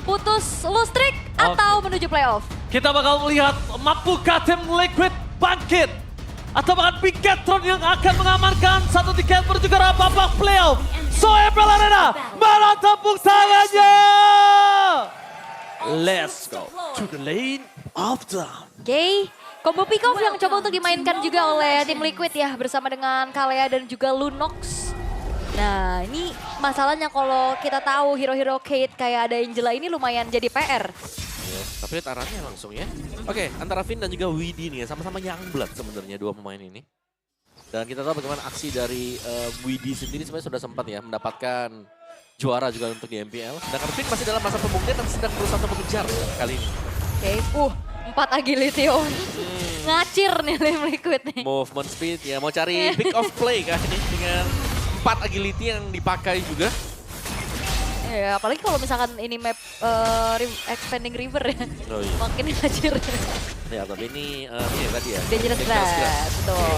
putus lose streak atau menuju playoff? Kita bakal melihat mampukah tim Liquid bangkit. Atau bahkan Bigetron yang akan mengamankan satu tiket menuju ke arah babak playoff. So Apple Arena, mana tepuk tangannya? Let's go to the lane of down. Oke, combo pick off yang coba untuk dimainkan juga oleh tim Liquid ya bersama dengan Kalea dan juga Lunox. Nah ini masalahnya kalau kita tahu hero-hero Kate kayak ada Angela ini lumayan jadi PR. Yes, tapi lihat arahnya langsung ya. Oke, antara Finn dan juga Widhi nih ya, sama-sama Youngblood sebenarnya dua pemain ini. Dan kita tahu bagaimana aksi dari Widhi sendiri sebenarnya sudah sempat ya mendapatkan juara juga untuk di MPL. Sedangkan Finn masih dalam masa pembuktian dan sedang berusaha untuk mengejar kali ini. Oke, 4 agility on. Ngacir nih tim Liquid nih. Movement speed ya, mau cari pick off play kah ini dengan 4 agility yang dipakai juga. Ya, apalagi kalau misalkan ini map expanding river ya. Oh, iya. Makin ngacir. Ya, tapi ini tadi ya. Dangerous Grass, betul.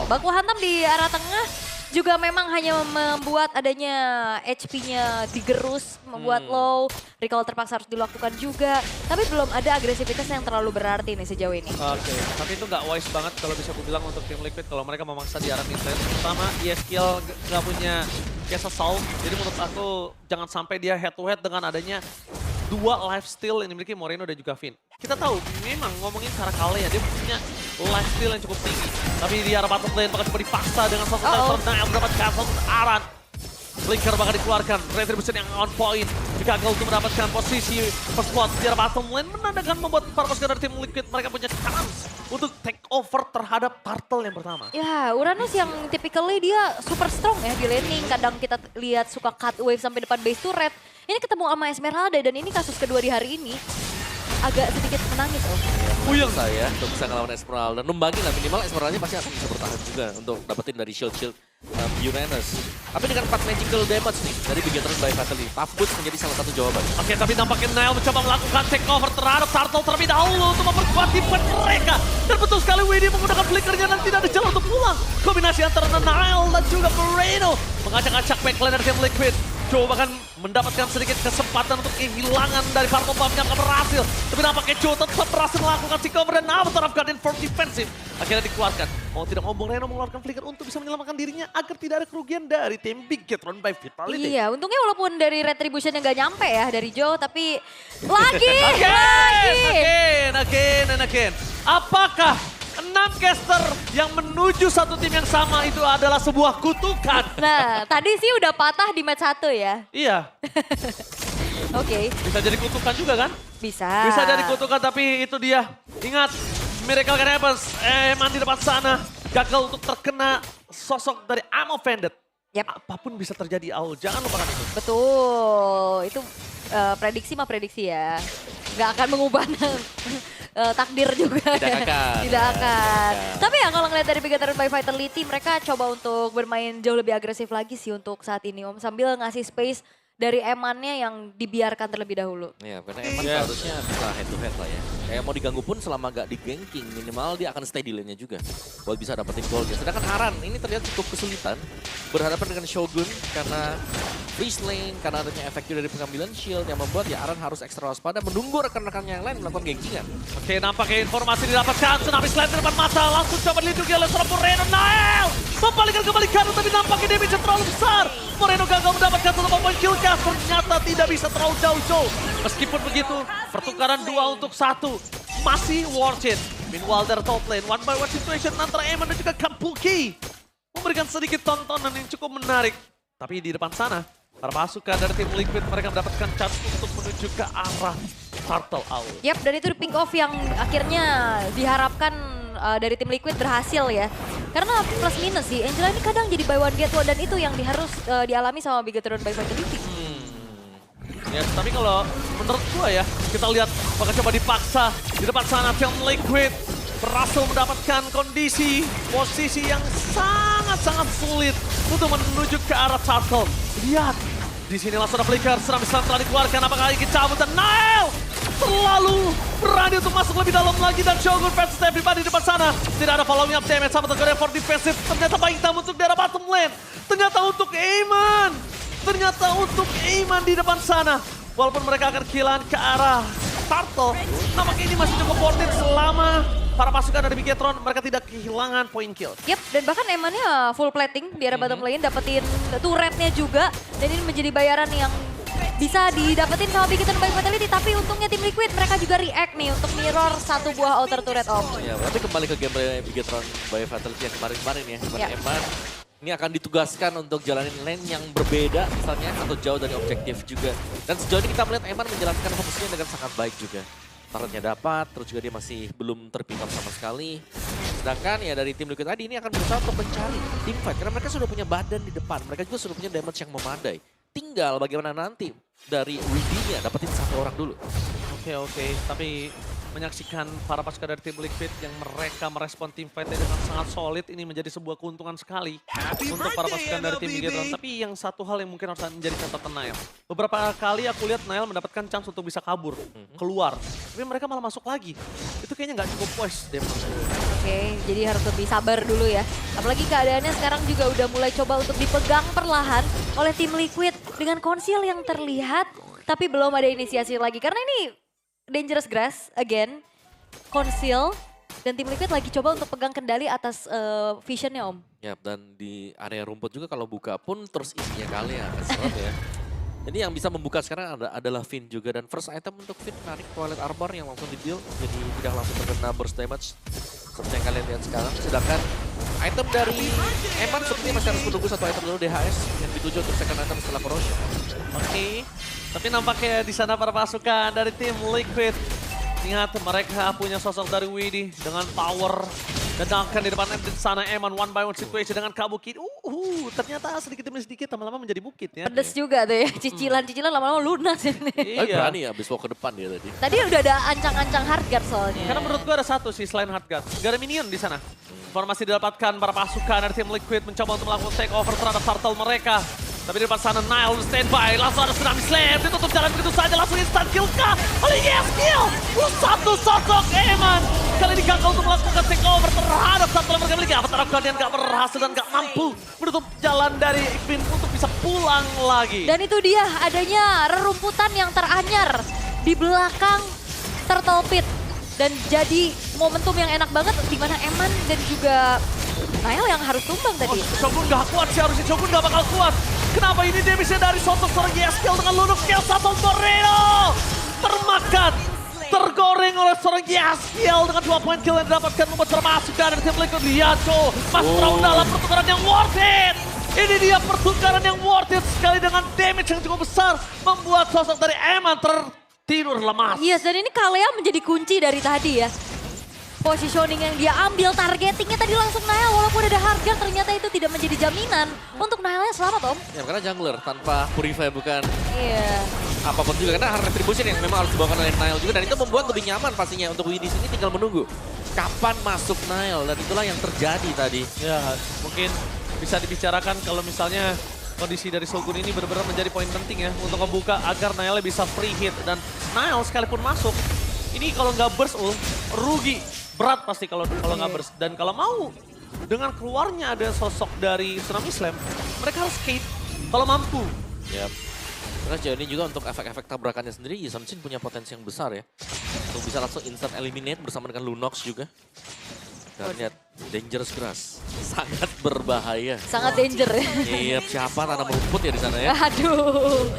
Baku hantam di arah tengah juga memang hanya membuat adanya HP-nya digerus, membuat low, recall terpaksa harus dilakukan juga. Tapi belum ada agresivitas yang terlalu berarti nih sejauh ini. Oke, tapi itu nggak wise banget kalau bisa aku bilang untuk tim Liquid kalau mereka memaksa di arah mid lane. Pertama, skill nggak punya Kesa Soul, jadi menurut aku jangan sampai dia head to head dengan adanya dua lifesteal yang dimiliki Moreno dan juga Finn. Kita tahu memang ngomongin cara Kalea dia punya lifesteal yang cukup tinggi. Tapi di arah bottom lane bakal coba dipaksa dengan satu turn yang mendapatkan satu aran. Flicker bakal dikeluarkan, Retribution yang on point. Gagal untuk mendapatkan posisi first blood di arah bottom lane. Menandakan membuat para pasukan dari tim Liquid mereka punya chance untuk take over terhadap Turtle yang pertama. Ya, Uranus yang typically dia super strong ya di laning. Kadang kita lihat suka cut wave sampai depan base turret. Ini ketemu sama Esmeralda dan ini kasus kedua di hari ini. Agak sedikit menangis loh. Puyeng saya untuk bisa ngelawan Esmeralda. Numbangin lah minimal Esmeralda pasti akan bisa bertahan juga untuk dapetin dari shield-shield Uranus. Tapi dengan 4 magical damage nih dari Bigetron by Fatality, Tough Boots menjadi salah satu jawaban. Oke, tapi nampaknya Nile mencoba melakukan take over terhadap Turtle terlebih dahulu untuk memperkuat tim mereka. Dan betul sekali Widhi menggunakan flickernya dan tidak ada jalan untuk pulang. Kombinasi antara Nile dan juga Moreno mengacak-acak backline dari tim Liquid. Joe bahkan mendapatkan sedikit kesempatan untuk kehilangan dari Farm Bomb-nya nggak berhasil. Tapi nampaknya Joe tetap berhasil melakukan si cover dan Avatar of Guardian for defensive. Akhirnya dikeluarkan. Mau tidak mau Moreno mengeluarkan flicker untuk bisa menyelamatkan dirinya agar tidak ada kerugian dari tim Bigetron by Vitality. Iya, untungnya walaupun dari Retribution yang nggak nyampe ya dari Joe, tapi lagi. Again. Apakah 6 caster yang menuju satu tim yang sama itu adalah sebuah kutukan? Nah, tadi sih udah patah di match 1 ya. Iya, Oke, bisa jadi kutukan juga kan? bisa. Bisa jadi kutukan tapi itu dia. Ingat, miracle can happen. Eman di depan sana gagal untuk terkena sosok dari I'm offended. Yap. Apapun bisa terjadi, Aul. Jangan lupakan itu. Betul, itu prediksi ya. Nggak akan mengubah takdir juga. Tidak akan. Tidak akan. Tapi ya kalau ngeliat dari Bigetron by Vitality, mereka coba untuk bermain jauh lebih agresif lagi sih untuk saat ini Om. Sambil ngasih space dari Emannya yang dibiarkan terlebih dahulu. Iya, karena Eman seharusnya bisa head to head lah ya. Kayak mau diganggu pun selama gak di-ganking, minimal dia akan stay di lane-nya juga. Buat bisa dapetin gold-nya. Sedangkan Aran ini terlihat cukup kesulitan berhadapan dengan Shogun karena freeze lane, karena adanya efek dari pengambilan shield yang membuat ya Aran harus ekstra waspada menunggu rekan-rekannya yang lain melakukan gankingan. Oke, nampaknya informasi didapatkan. Tsunami Slam di depan mata langsung coba dilindungi oleh seorang Moreno. Nile membalikan kembali kanan tapi nampaknya damage terlalu besar. Moreno gagal mendapatkan satu poin kill cast. Ternyata tidak bisa terlalu jauh-jauh. Meskipun begitu, pertukaran 2 untuk 1 masih worth it. Meanwhile dari top lane, 1-by-1 situation antara Eman dan juga Kampuki memberikan sedikit tontonan yang cukup menarik. Tapi di depan sana, para pasukan dari tim Liquid mereka mendapatkan chance untuk menuju ke arah Turtle Owl. Yap, dan itu pink off yang akhirnya diharapkan dari tim Liquid berhasil ya. Karena plus minus sih, Angela ini kadang jadi buy one get one dan itu yang harus dialami sama Bigetron by Vitality. Ya, tapi kalau menurut gua ya, kita lihat bakal coba dipaksa di depan sana tim Liquid berhasil mendapatkan kondisi posisi yang sangat-sangat sulit untuk menuju ke arah Turtle. Lihat, di sini langsung ada flicker, seram telah dikeluarkan, apakah ingin cabut dan Nile terlalu berani untuk masuk lebih dalam lagi dan Shogun versus everybody di depan sana. Tidak ada following up damage sama Tenggoria for defensive. Ternyata baik tamu untuk daerah bottom lane. Ternyata untuk Eman di depan sana. Walaupun mereka akan kehilangan ke arah Turtle, nampaknya ini masih cukup worth it selama para pasukan dari Bigetron mereka tidak kehilangan point kill. Yep, dan bahkan Emannya full plating di area bottom lane, dapetin turretnya juga. Dan ini menjadi bayaran yang bisa didapetin sama Bigetron by Fatality. Tapi untungnya tim Liquid mereka juga react nih untuk mirror satu buah outer turret Om. Ya, berarti kembali ke gameplay Bigetron by Fatality yang kemarin-kemarin ya. Ya. Eman ini akan ditugaskan untuk jalanin lane yang berbeda misalnya atau jauh dari objektif juga. Dan sejauh ini kita melihat Eman menjalankan fokusnya dengan sangat baik juga. Targetnya dapat, terus juga dia masih belum terpick up sama sekali. Sedangkan ya dari tim Liquid tadi ini akan berusaha untuk mencari team fight. Karena mereka sudah punya badan di depan, mereka juga sudah punya damage yang memadai. Tinggal bagaimana nanti dari Widdy-nya dapetin satu orang dulu. Oke, tapi menyaksikan para pasukan dari tim Liquid yang mereka merespon tim fight-nya dengan sangat solid, ini menjadi sebuah keuntungan sekali untuk para pasukan dari tim Bigetron. Tapi yang satu hal yang mungkin harus menjadi catatan Nail. Beberapa kali aku lihat Nail mendapatkan chance untuk bisa kabur, keluar. Tapi mereka malah masuk lagi. Itu kayaknya nggak cukup puas deh. Oke, jadi harus lebih sabar dulu ya. Apalagi keadaannya sekarang juga udah mulai coba untuk dipegang perlahan oleh tim Liquid dengan konsil yang terlihat, tapi belum ada inisiasi lagi. Karena ini Dangerous Grass, again, konsil, dan tim Liquid lagi coba untuk pegang kendali atas visionnya Om. Ya, dan di area rumput juga kalau buka pun terus isinya kali ya, serem ya. Jadi yang bisa membuka sekarang adalah Finn juga, dan first item untuk Finn menarik Twilight Arbor yang langsung di deal, jadi tidak langsung terkena burst damage seperti yang kalian lihat sekarang. Sedangkan item dari Eman sepertinya masih harus menunggu satu item dulu DHS yang dituju untuk second item setelah corrosion. Oke. Tapi nampaknya di sana para pasukan dari tim Liquid. Ingat mereka punya sosok dari Widdy dengan power. Dan akan di depan di sana Eman one by one situation dengan Kabuki. Ternyata sedikit demi sedikit lama-lama menjadi bukit ya. Pedes juga tuh ya, cicilan-cicilan lama-lama lunas ini. Tapi berani ya abis mau ke depan dia tadi. Tadi udah ada ancang-ancang hardguard soalnya. Karena menurut gue ada satu sih selain hardguard. Gak ada minion di sana. Informasi didapatkan para pasukan dari tim Liquid mencoba untuk melakukan takeover terhadap turtle mereka. Tapi di depan sana Nile standby, langsung ada Tsunami Slam, ditutup jalan begitu saja, langsung instant kill kah? Oleh yes kill! Satu sosok Eman kali ini gagal untuk melakukan takeover terhadap turtle mereka miliki. Avatar of Guardian gak berhasil dan gak mampu menutup jalan dari Finn untuk bisa pulang lagi. Dan itu dia adanya rerumputan yang teranyar di belakang Turtle Pit. Dan jadi momentum yang enak banget di mana Eman dan juga Nile yang harus tumbang tadi. Shogun gak kuat sih, harusnya Shogun gak bakal kuat. Kenapa ini dia bisa dari sosok seorang Yeskiel dengan Lunok Kill Satu Tornado? Termakan, tergoreng oleh seorang Yeskiel dengan 2 poin kill yang didapatkan membuat termasukkan dari tim Liquid. Lihat cow, masuk round dalam pertukaran yang worth it. Ini dia pertukaran yang worth it sekali dengan damage yang cukup besar. Membuat sosok dari Eman tertidur lemas. Yes, dan ini Kalea menjadi kunci dari tadi ya. Positioning yang dia ambil, targetingnya tadi langsung Nile. Walaupun ada harga, ternyata itu tidak menjadi jaminan untuk Nile-nya selamat Om. Ya karena jungler tanpa Purify bukan Iya. apapun juga. Karena hard retribution yang memang harus dibawakan oleh Nile juga. Dan itu membuat lebih nyaman pastinya untuk Widdy sini tinggal menunggu. Kapan masuk Nile, dan itulah yang terjadi tadi. Ya, mungkin bisa dibicarakan kalau misalnya kondisi dari Shogun ini benar-benar menjadi poin penting ya untuk membuka agar Nile bisa free hit. Dan Nile sekalipun masuk, ini kalau nggak burst rugi. Berat pasti kalau nggak burst. Dan kalau mau, dengan keluarnya ada sosok dari Tsunami Slam, mereka harus skate kalau mampu. Yap. Karena sejauh ini juga untuk efek-efek tabrakannya sendiri, Yi Sun-shin punya potensi yang besar ya. Untuk bisa langsung instant eliminate bersama dengan Lunox juga. Dan lihat, Dangerous Grass. Sangat berbahaya. Sangat danger ya. Iya, siapa tanam rumput ya di sana ya? Aduh.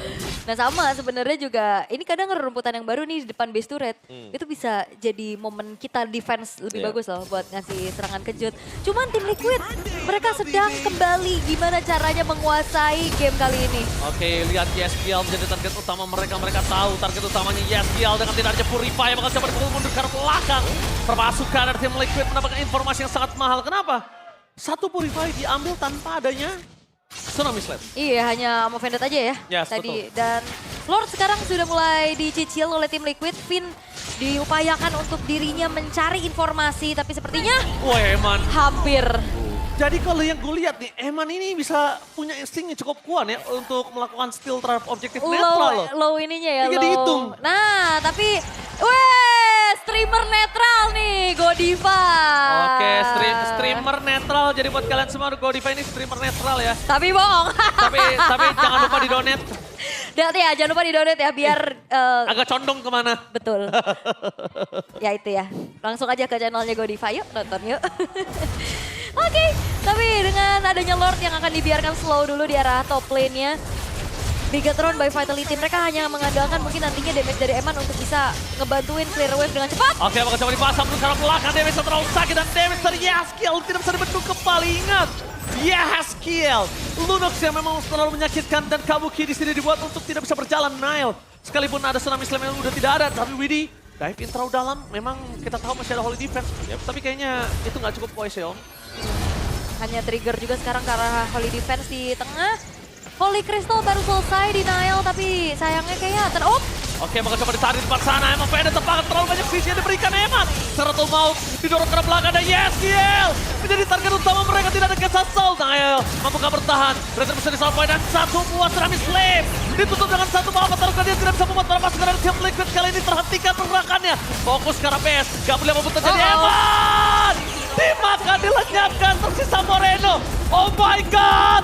Nah sama sebenarnya juga, ini kadang rumputan yang baru nih di depan base turret. Itu bisa jadi momen kita defense lebih bagus loh buat ngasih serangan kejut. Cuman tim Liquid, mereka sedang kembali gimana caranya menguasai game kali ini. Oke, lihat Yeskiel menjadi target utama mereka. Mereka tahu target utamanya Yeskiel dengan tidak ada Purify yang bakal coba dipukul mundur ke belakang. Perpasukan dari tim Liquid mendapatkan informasi yang sangat mahal. Kenapa? Satu Purify diambil tanpa adanya Tsunami Slam. Iya, hanya mau Vendetta aja ya Yes, tadi. betul. Dan Lord sekarang sudah mulai dicicil oleh tim Liquid. Finn diupayakan untuk dirinya mencari informasi, tapi sepertinya Wah, Eman. hampir. Jadi kalau yang gue lihat nih, Eman ini bisa punya insting yang cukup kuat ya untuk melakukan steal terhadap objektif netral loh. Low ininya ya, Ini low. dihitung. Nah, tapi streamer netral nih, Godiva. Oke, streamer netral. Jadi buat kalian semua, Godiva ini streamer netral ya. Tapi bohong. Tapi jangan lupa di donate. Dan ya jangan lupa di-donate ya biar Agak condong kemana? betul. Ya itu ya. Langsung aja ke channelnya Godiva yuk nonton yuk. Oke, tapi dengan adanya Lord yang akan dibiarkan slow dulu di arah top lane-nya. Bigatron by Vitality, mereka hanya mengandalkan mungkin nantinya damage dari Eman untuk bisa ngebantuin clear wave dengan cepat. Oke, bakal coba dipasang terus karena belakang damage terlalu sakit dan damage dari Yaskiel tidak bisa dibentuk kembali. Ingat, Yaskiel, Lunox yang memang terlalu menyakitkan dan Kabuki di sini dibuat untuk tidak bisa berjalan. Nile, sekalipun ada tsunami slam yang udah tidak ada, tapi Widi dive in terlalu dalam. Memang kita tahu masih ada Holy Defense, tapi kayaknya itu nggak cukup wise ya Om. Hanya trigger juga sekarang karena Holy Defense di tengah. Holy Crystal baru selesai di Nile, tapi sayangnya kayaknya Oke, bakal coba ditarik di depan sana. Emang Fede tepat terlalu banyak visi yang diberikan Eman. Seratu Maut didorong ke belakang dan Yaskiel menjadi target utama mereka, tidak ada Kesha Soul. Nile mampukah bertahan? Berarti bisa disalpai dan satu buat Tsunami Slave. Ditutup dengan satu bawah taruhkan dia tidak bisa membuat para pasukan dari tim Liquid kali ini terhentikan pergerakannya. Fokus ke arah PS, gak boleh membuat terjadi Eman. Dimakan, dilenyapkan, tersisa Moreno. Oh my god,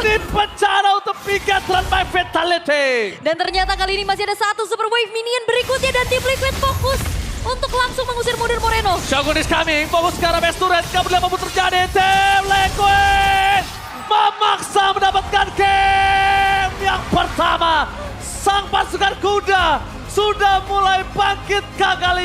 ini bencana untuk Bigatron by Vitality. Dan ternyata kali ini masih ada satu super wave minion berikutnya dan tim Liquid fokus untuk langsung mengusir mundur Moreno. Shogun is coming, fokus ke arah best turret, gak boleh mampu terjadi. Tim Liquid memaksa mendapatkan game yang pertama. Sang pasukan kuda sudah mulai bangkit kali ini.